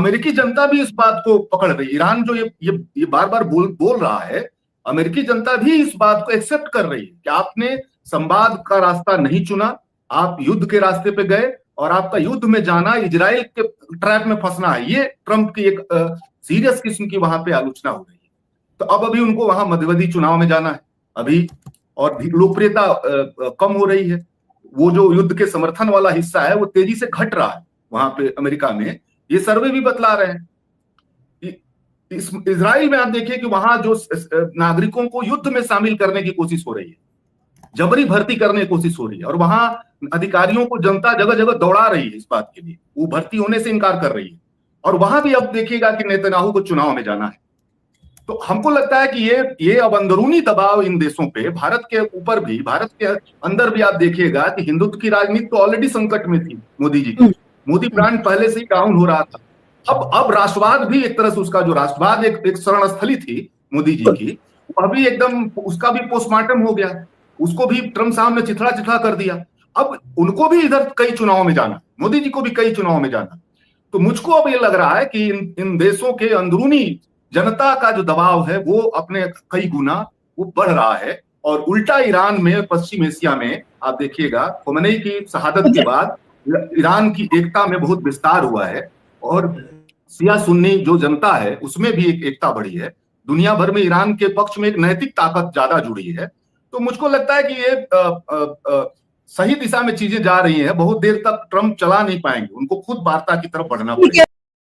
अमेरिकी जनता भी इस बात को पकड़ रही है। ईरान जो ये बार बार बोल रहा है, अमेरिकी जनता भी इस बात को एक्सेप्ट कर रही है कि आपने संवाद का रास्ता नहीं चुना, आप युद्ध के रास्ते पे गए और आपका युद्ध में जाना इजराइल के ट्रैप में फंसना है। ये ट्रंप की एक सीरियस किस्म की वहां पे आलोचना हो रही है। तो अब अभी उनको वहां मध्यवर्ती चुनाव में जाना है अभी, और लोकप्रियता कम हो रही है। वो जो युद्ध के समर्थन वाला हिस्सा है वो तेजी से घट रहा है वहां पे अमेरिका में, ये सर्वे भी बतला रहे हैं। इस इजराइल में आप देखिए कि वहां जो नागरिकों को युद्ध में शामिल करने की कोशिश हो रही है, जबरी भर्ती करने की कोशिश हो रही है, और वहां अधिकारियों को जनता जगह जगह दौड़ा रही है इस बात के लिए, वो भर्ती होने से इनकार कर रही है। और वहां भी अब देखिएगा कि नेतन्याहू को चुनाव में जाना है। तो हमको लगता है कि ये अब अंदरूनी दबाव इन देशों पे, भारत के ऊपर भी, भारत के अंदर भी आप देखिएगा कि हिंदुत्व की राजनीति तो ऑलरेडी संकट में थी मोदी जी की। मोदी ब्रांड पहले से ही डाउन हो रहा था। अब राष्ट्रवाद भी एक तरह से, उसका जो राष्ट्रवाद एक शरण स्थली थी मोदी जी की, वह भी एकदम, उसका भी पोस्टमार्टम हो गया, उसको भी ट्रंप साहब ने चिथड़ा चिथड़ा कर दिया। अब उनको भी इधर कई चुनाव में जाना, मोदी जी को भी कई चुनाव में जाना। तो मुझको अब ये लग रहा है कि इन देशों के अंदरूनी जनता का जो दबाव है वो अपने कई गुना वो बढ़ रहा है। और उल्टा ईरान में, पश्चिम एशिया में आप देखिएगा, खोमेनी की शहादत के बाद ईरान की एकता में बहुत विस्तार हुआ है, और शिया सुन्नी जो जनता है उसमें भी एक एकता बढ़ी है। दुनिया भर में ईरान के पक्ष में एक नैतिक ताकत ज्यादा जुड़ी है। तो मुझको लगता है कि ये सही दिशा में चीजें जा रही हैं। बहुत देर तक ट्रंप चला नहीं पाएंगे, उनको खुद वार्ता की तरफ बढ़ना पड़ेगा।